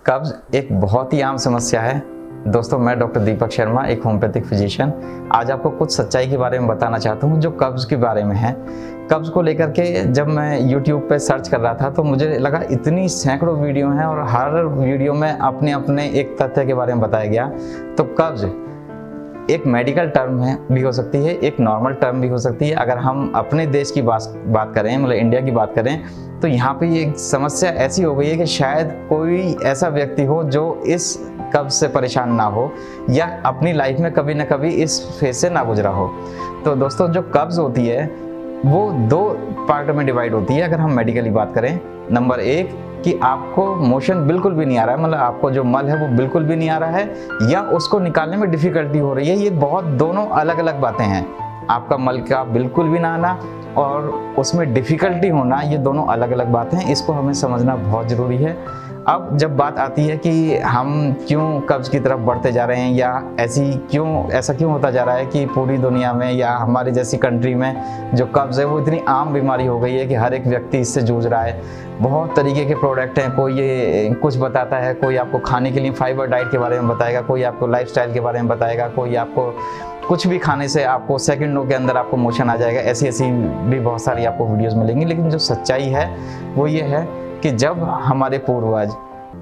कब्ज एक बहुत ही आम समस्या है। दोस्तों, मैं डॉक्टर दीपक शर्मा, एक होम्योपैथिक फिजिशियन, आज आपको कुछ सच्चाई के बारे में बताना चाहता हूँ जो कब्ज के बारे में है। कब्ज को लेकर के जब मैं YouTube पे सर्च कर रहा था तो मुझे लगा इतनी सैकड़ों वीडियो हैं और हर वीडियो में अपने अपने एक तथ्य के बारे में बताया गया। तो कब्ज एक मेडिकल टर्म है भी हो सकती है, एक नॉर्मल टर्म भी हो सकती है। अगर हम अपने देश की बात करें, मतलब इंडिया की बात करें, तो यहाँ पे ये समस्या ऐसी हो गई है कि शायद कोई ऐसा व्यक्ति हो जो इस कब्ज से परेशान ना हो या अपनी लाइफ में कभी ना कभी इस फेज से ना गुजरा हो। तो दोस्तों, जो कब्ज होती है वो दो पार्ट में डिवाइड होती है। अगर हम मेडिकली बात करें, नंबर एक कि आपको मोशन बिल्कुल भी नहीं आ रहा है, मतलब आपको जो मल है वो बिल्कुल भी नहीं आ रहा है या उसको निकालने में डिफिकल्टी हो रही है। ये बहुत दोनों अलग अलग बातें हैं। आपका मल का बिल्कुल भी ना आना और उसमें डिफिकल्टी होना, ये दोनों अलग अलग बातें हैं। इसको हमें समझना बहुत ज़रूरी है। अब जब बात आती है कि हम क्यों कब्ज की तरफ बढ़ते जा रहे हैं या ऐसा क्यों होता जा रहा है कि पूरी दुनिया में या हमारी जैसी कंट्री में जो कब्ज है वो इतनी आम बीमारी हो गई है कि हर एक व्यक्ति इससे जूझ रहा है। बहुत तरीके के प्रोडक्ट हैं, कोई ये कुछ बताता है, कोई आपको खाने के लिए फाइबर डाइट के बारे में बताएगा, कोई आपको लाइफस्टाइल के बारे में बताएगा, कोई आपको कुछ भी खाने से आपको सेकंडों के अंदर आपको मोशन आ जाएगा। ऐसी भी बहुत सारी आपको वीडियोस मिलेंगी। लेकिन जो सच्चाई है वो ये है कि जब हमारे पूर्वज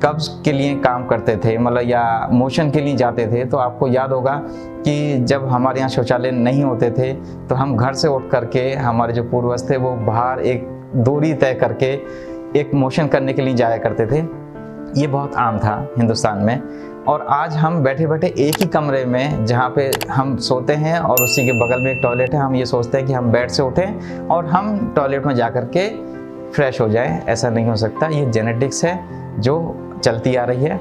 कब्ज के लिए काम करते थे, मतलब या मोशन के लिए जाते थे, तो आपको याद होगा कि जब हमारे यहाँ शौचालय नहीं होते थे तो हम घर से उठ करके, हमारे जो पूर्वज थे वो बाहर एक दूरी तय करके एक मोशन करने के लिए जाया करते थे। ये बहुत आम था हिंदुस्तान में। और आज हम बैठे बैठे एक ही कमरे में जहाँ पे हम सोते हैं और उसी के बगल में एक टॉयलेट है, हम ये सोचते हैं कि हम बेड से उठें और हम टॉयलेट में जा कर के फ्रेश हो जाएं। ऐसा नहीं हो सकता। ये जेनेटिक्स है जो चलती आ रही है,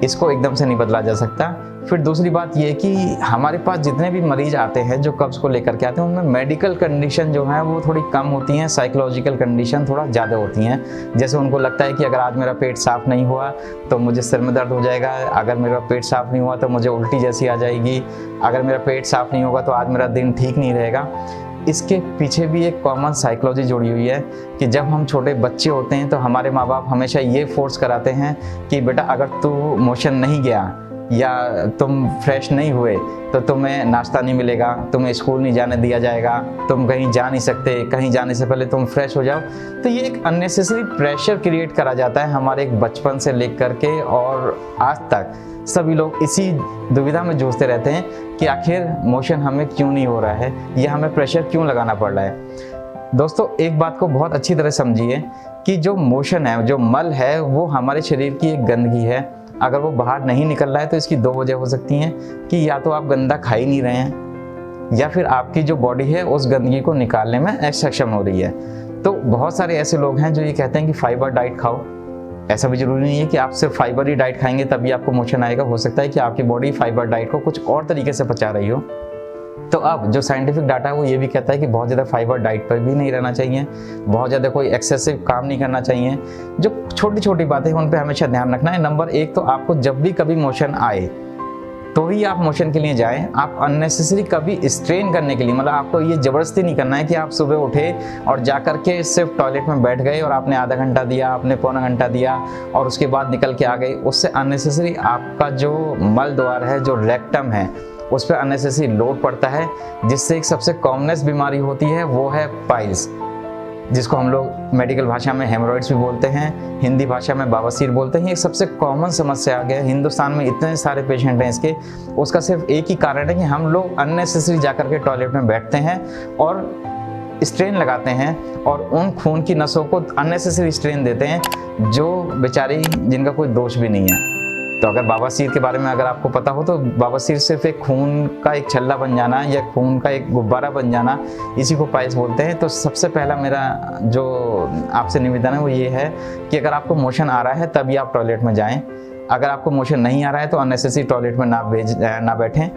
इसको एकदम से नहीं बदला जा सकता। फिर दूसरी बात ये कि हमारे पास जितने भी मरीज आते हैं जो कब्ज को लेकर के आते हैं, उनमें मेडिकल कंडीशन जो है वो थोड़ी कम होती हैं, साइकोलॉजिकल कंडीशन थोड़ा ज़्यादा होती हैं। जैसे उनको लगता है कि अगर आज मेरा पेट साफ़ नहीं हुआ तो मुझे सिर में दर्द हो जाएगा, अगर मेरा पेट साफ़ नहीं हुआ तो मुझे उल्टी जैसी आ जाएगी, अगर मेरा पेट साफ़ नहीं होगा तो आज मेरा दिन ठीक नहीं रहेगा। इसके पीछे भी एक कॉमन साइकोलॉजी जुड़ी हुई है कि जब हम छोटे बच्चे होते हैं तो हमारे माँ बाप हमेशा ये फोर्स कराते हैं कि बेटा अगर तू मोशन नहीं गया या तुम फ्रेश नहीं हुए तो तुम्हें नाश्ता नहीं मिलेगा, तुम्हें स्कूल नहीं जाने दिया जाएगा, तुम कहीं जा नहीं सकते, कहीं जाने से पहले तुम फ्रेश हो जाओ। तो ये एक अननेसेसरी प्रेशर क्रिएट करा जाता है हमारे एक बचपन से लेकर के, और आज तक सभी लोग इसी दुविधा में जूझते रहते हैं कि आखिर मोशन हमें क्यों नहीं हो रहा है या हमें प्रेशर क्यों लगाना पड़ रहा है। दोस्तों, एक बात को बहुत अच्छी तरह समझिए कि जो मोशन है, जो मल है, वो हमारे शरीर की एक गंदगी है। अगर वो बाहर नहीं निकल रहा है तो इसकी दो वजह हो सकती हैं कि या तो आप गंदा खा ही नहीं रहे हैं या फिर आपकी जो बॉडी है उस गंदगी को निकालने में असक्षम हो रही है। तो बहुत सारे ऐसे लोग हैं जो ये कहते हैं कि फाइबर डाइट खाओ। ऐसा भी जरूरी नहीं है कि आप सिर्फ फाइबर ही डाइट खाएंगे तभी आपको मोशन आएगा। हो सकता है कि आपकी बॉडी फाइबर डाइट को कुछ और तरीके से पचा रही हो। तो अब जो साइंटिफिक डाटा है वो ये भी कहता है कि बहुत ज़्यादा फाइबर डाइट पर भी नहीं रहना चाहिए, बहुत ज़्यादा कोई एक्सेसिव काम नहीं करना चाहिए। जो छोटी छोटी बातें हैं उन पर हमेशा ध्यान रखना है। नंबर एक, तो आपको जब भी कभी मोशन आए तो ही आप मोशन के लिए जाएं। आप अननेसेसरी कभी स्ट्रेन करने के लिए, मतलब आपको ये ज़बरदस्ती नहीं करना है कि आप सुबह उठे और जा कर के सिर्फ टॉयलेट में बैठ गए और आपने आधा घंटा दिया, आपने पौना घंटा दिया और उसके बाद निकल के आ गए। उससे अननेसेसरी आपका जो मल द्वार है, जो रेक्टम है, उस पर अननेसेसरी लोड पड़ता है, जिससे एक सबसे कॉमनेस्ट बीमारी होती है वो है पाइल्स, जिसको हम लोग मेडिकल भाषा में हेमोरॉइड्स भी बोलते हैं, हिंदी भाषा में बवासीर बोलते हैं। एक सबसे कॉमन समस्या आ गया है। हिंदुस्तान में इतने सारे पेशेंट हैं इसके, उसका सिर्फ एक ही कारण है कि हम लोग अननेसेसरी जाकर के टॉयलेट में बैठते हैं और स्ट्रेन लगाते हैं और उन खून की नसों को अननेसेसरी स्ट्रेन देते हैं जो बेचारी जिनका कोई दोष भी नहीं है। तो अगर बवासीर के बारे में अगर आपको पता हो तो बवासीर सिर्फ एक खून का एक छल्ला बन जाना या खून का एक गुब्बारा बन जाना, इसी को पाइल्स बोलते हैं। तो सबसे पहला मेरा जो आपसे निवेदन है वो ये है कि अगर आपको मोशन आ रहा है तभी आप टॉयलेट में जाएं। अगर आपको मोशन नहीं आ रहा है तो अननेसेसरी टॉयलेट में ना बैठें,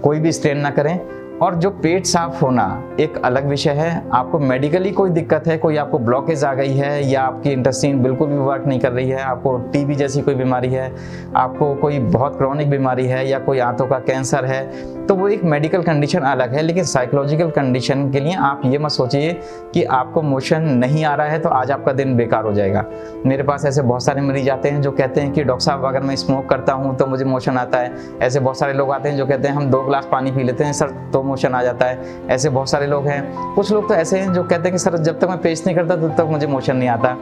कोई भी स्ट्रेन ना करें और जो पेट साफ होना एक अलग विषय है। आपको मेडिकली कोई दिक्कत है, कोई आपको ब्लॉकेज आ गई है या आपकी इंटेस्टाइन बिल्कुल भी वर्क नहीं कर रही है, आपको टीबी जैसी कोई बीमारी है, आपको कोई बहुत क्रॉनिक बीमारी है या कोई आंतों का कैंसर है, तो वो एक मेडिकल कंडीशन अलग है। लेकिन साइकोलॉजिकल कंडीशन के लिए आप ये मत सोचिए कि आपको मोशन नहीं आ रहा है तो आज आपका दिन बेकार हो जाएगा। मेरे पास ऐसे बहुत सारे मरीज आते हैं जो कहते हैं कि डॉक्टर साहब अगर मैं स्मोक करता हूँ तो मुझे मोशन आता है। ऐसे बहुत सारे लोग आते हैं जो कहते हैं हम 2 गिलास पानी पी लेते हैं सर तो मोशन आ जाता है। ऐसे बहुत सारे लोग हैं। कुछ लोग तो ऐसे हैं जो कहते हैं कि सर जब तक मैं पेस्ट नहीं करता तब तक मुझे मोशन नहीं आता।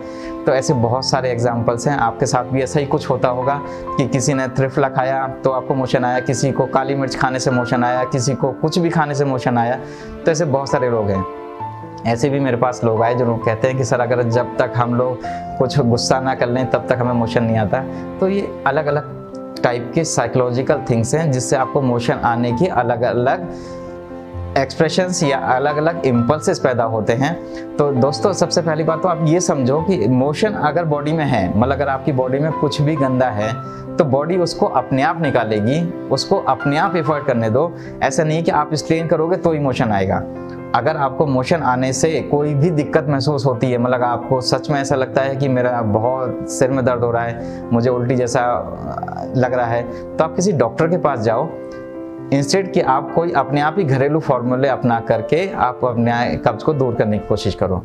तो ऐसे बहुत सारे एग्जाम्पल्स हैं। आपके साथ भी ऐसा ही कुछ होता होगा कि किसी ने त्रिफला खाया तो आपको मोशन आया, किसी को काली मिर्च खाने से मोशन आया, किसी को कुछ भी खाने से मोशन आया। तो ऐसे बहुत सारे लोग हैं। ऐसे भी मेरे पास लोग आए जो लोग कहते हैं कि सर अगर जब तक हम लोग कुछ गुस्सा ना कर लें तब तक हमें मोशन नहीं आता। तो ये अलग अलग टाइप के साइकोलॉजिकल थिंग्स हैं जिससे आपको मोशन आने की अलग अलग एक्सप्रेशंस या अलग अलग इम्पल्सेस पैदा होते हैं। तो दोस्तों सबसे पहली बात तो आप ये समझो कि मोशन अगर बॉडी में है, मतलब अगर आपकी बॉडी में कुछ भी गंदा है तो बॉडी उसको अपने आप निकालेगी, उसको अपने आप एफर्ट करने दो। ऐसा नहीं कि आप स्ट्रेन करोगे तो ही मोशन आएगा। अगर आपको मोशन आने से कोई भी दिक्कत महसूस होती है, मतलब आपको सच में ऐसा लगता है कि मेरा बहुत सिर में दर्द हो रहा है, मुझे उल्टी जैसा लग रहा है, तो आप किसी डॉक्टर के पास जाओ। इंस्टेड कि आप कोई अपने आप ही घरेलू फॉर्मूले अपना करके आप अपने कब्ज को दूर करने की कोशिश करो।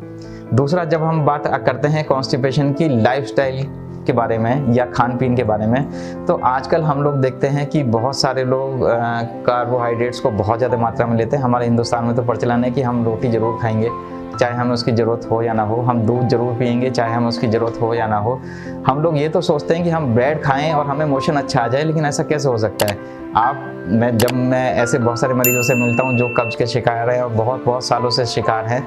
दूसरा, जब हम बात करते हैं कॉन्स्टिपेशन की लाइफस्टाइल के बारे में या खान पीन के बारे में, तो आजकल हम लोग देखते हैं कि बहुत सारे लोग कार्बोहाइड्रेट्स को बहुत ज़्यादा मात्रा में लेते हैं। हमारे हिंदुस्तान में तो प्रचलन है कि हम रोटी ज़रूर खाएंगे चाहे हमें उसकी ज़रूरत हो या ना हो, हम दूध ज़रूर पिएंगे चाहे हमें उसकी ज़रूरत हो या ना हो। हम लोग ये तो सोचते हैं कि हम ब्रेड खाएं और हमें मोशन अच्छा आ जाए, लेकिन ऐसा कैसे हो सकता है? जब मैं ऐसे बहुत सारे मरीजों से मिलता हूँ जो कब्ज़ के शिकार हैं और बहुत सालों से शिकार हैं,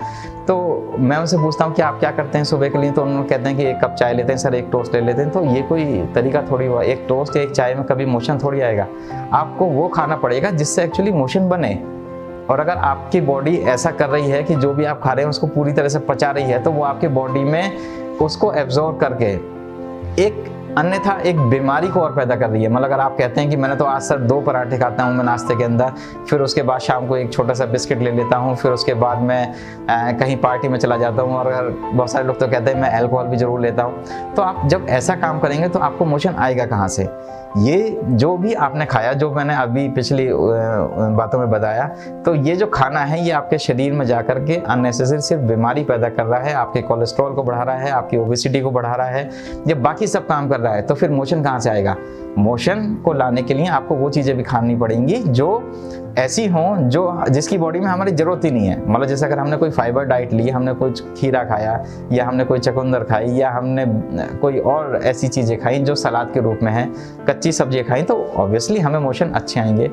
तो मैं उनसे पूछता हूँ कि आप क्या करते हैं सुबह के लिए, तो उन्होंने कहते हैं कि 1 कप चाय लेते हैं सर, 1 टोस्ट ले लेते हैं। तो ये कोई तरीका थोड़ी हुआ, 1 टोस्ट या 1 चाय में कभी मोशन थोड़ी आएगा। आपको वो खाना पड़ेगा जिससे एक्चुअली मोशन बने। और अगर आपकी बॉडी ऐसा कर रही है कि जो भी आप खा रहे हैं उसको पूरी तरह से पचा रही है, तो वो आपकी बॉडी में उसको एब्जॉर्ब करके एक अन्यथा एक बीमारी को और पैदा कर रही है। मतलब अगर आप कहते हैं कि मैंने तो आज सर 2 पराठे खाता हूँ मैं नाश्ते के अंदर, फिर उसके बाद शाम को एक छोटा सा बिस्किट ले लेता हूँ, फिर उसके बाद मैं कहीं पार्टी में चला जाता हूँ, और अगर बहुत सारे लोग तो कहते हैं मैं अल्कोहल भी ज़रूर लेता हूँ। तो आप जब ऐसा काम करेंगे तो आपको मोशन आएगा कहाँ से? ये जो भी आपने खाया, जो मैंने अभी पिछली बातों में बताया, तो ये जो खाना है ये आपके शरीर में जाकर के अननेसेसरी सिर्फ बीमारी पैदा कर रहा है, आपके कोलेस्ट्रॉल को बढ़ा रहा है, आपकी ओबेसिटी को बढ़ा रहा है, ये बाकी सब काम कर रहा है। तो फिर मोशन कहाँ से आएगा? मोशन को लाने के लिए आपको वो चीज़ें भी खानी पड़ेंगी जो ऐसी हों जो जिसकी बॉडी में हमारी ज़रूरत ही नहीं है। मतलब जैसे अगर हमने कोई फाइबर डाइट ली, हमने कुछ खीरा खाया या हमने कोई चुकंदर खाई या हमने कोई और ऐसी चीज़ें खाई जो सलाद के रूप में है, कच्ची सब्जियाँ खाई, तो ऑब्वियसली हमें मोशन अच्छे आएंगे।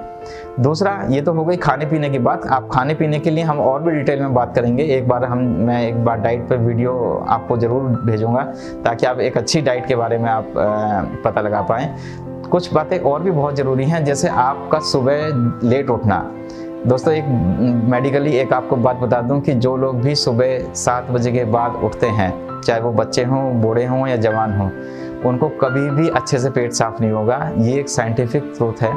दूसरा, ये तो हो गई खाने पीने की बात। आप खाने पीने के लिए हम और भी डिटेल में बात करेंगे। मैं एक बार डाइट पर वीडियो आपको ज़रूर भेजूँगा ताकि आप एक अच्छी डाइट के बारे में आप पता लगा पाएँ। कुछ बातें और भी बहुत ज़रूरी हैं, जैसे आपका सुबह लेट उठना। दोस्तों एक मेडिकली एक आपको बात बता दूं कि जो लोग भी सुबह 7 बजे के बाद उठते हैं, चाहे वो बच्चे हों, बूढ़े हों या जवान हों, उनको कभी भी अच्छे से पेट साफ नहीं होगा। ये एक साइंटिफिक ट्रूथ है।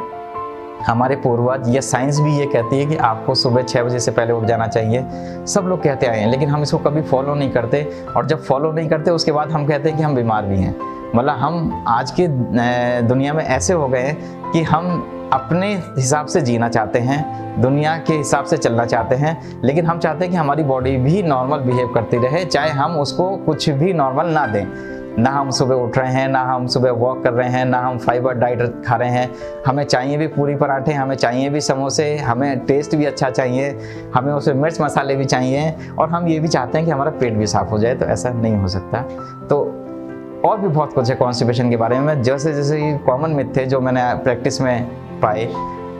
हमारे पूर्वज या साइंस भी ये कहती है कि आपको सुबह 6 बजे से पहले उठ जाना चाहिए। सब लोग कहते आए हैं, लेकिन हम इसको कभी फॉलो नहीं करते, और जब फॉलो नहीं करते उसके बाद हम कहते हैं कि हम बीमार भी हैं। मतलब हम आज की दुनिया में ऐसे हो गए हैं कि हम अपने हिसाब से जीना चाहते हैं, दुनिया के हिसाब से चलना चाहते हैं, लेकिन हम चाहते हैं कि हमारी बॉडी भी नॉर्मल बिहेव करती रहे, चाहे हम उसको कुछ भी नॉर्मल ना दें। ना हम सुबह उठ रहे हैं, ना हम सुबह वॉक कर रहे हैं, ना हम फाइबर डाइट खा रहे हैं। हमें चाहिए भी पूरी पराठे, हमें चाहिए भी समोसे, हमें टेस्ट भी अच्छा चाहिए, हमें उसमें मिर्च मसाले भी चाहिए, और हम ये भी चाहते हैं कि हमारा पेट भी साफ़ हो जाए। तो ऐसा नहीं हो सकता। तो और भी बहुत कुछ है कॉन्स्टिपेशन के बारे में। जैसे कॉमन मिथ थे जो मैंने प्रैक्टिस में पाए,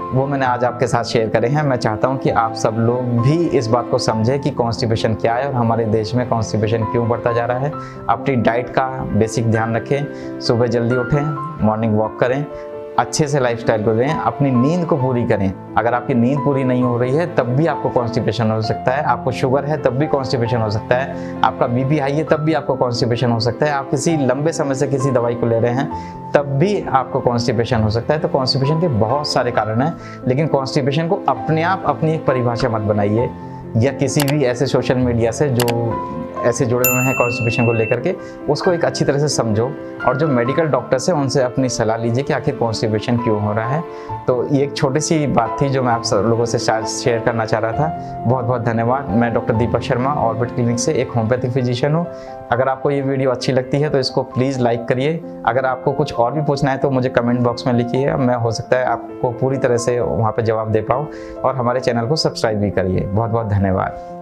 वो मैंने आज आपके साथ शेयर करे हैं। मैं चाहता हूं कि आप सब लोग भी इस बात को समझें कि कॉन्स्टिपेशन क्या है और हमारे देश में कॉन्स्टिपेशन क्यों बढ़ता जा रहा है। अपनी डाइट का बेसिक ध्यान रखें, सुबह जल्दी उठें, मॉर्निंग वॉक करें, अच्छे से लाइफस्टाइल को लें, अपनी नींद को पूरी करें। अगर आपकी नींद पूरी नहीं हो रही है तब भी आपको कॉन्स्टिपेशन हो सकता है, आपको शुगर है तब भी कॉन्स्टिपेशन हो सकता है, आपका बीपी हाई है तब भी आपको कॉन्स्टिपेशन हो सकता है, आप किसी लंबे समय से किसी दवाई को ले रहे हैं तब भी आपको कॉन्स्टिपेशन हो सकता है। तो कॉन्स्टिपेशन के बहुत सारे कारण हैं, लेकिन कॉन्स्टिपेशन को अपने आप अपनी एक परिभाषा मत बनाइए, या किसी भी ऐसे सोशल मीडिया से जो ऐसे जुड़े हुए हैं कॉन्स्टिपेशन को लेकर के, उसको एक अच्छी तरह से समझो, और जो मेडिकल डॉक्टर्स हैं उनसे अपनी सलाह लीजिए कि आखिर कॉन्स्टिपेशन क्यों हो रहा है। तो ये एक छोटी सी बात थी जो मैं आप सब लोगों से शेयर करना चाह रहा था। बहुत बहुत धन्यवाद। मैं doctor Deepak Sharma orbit clinic से एक होम्योपैथिक फिजिशियन हूँ। अगर आपको ये वीडियो अच्छी लगती है तो इसको प्लीज़ लाइक करिए। अगर आपको कुछ और भी पूछना है तो मुझे कमेंट बॉक्स में लिखिए, मैं हो सकता है आपको पूरी तरह से वहाँ पर जवाब दे पाऊँ, और हमारे चैनल को सब्सक्राइब भी करिए। बहुत बहुत धन्यवाद।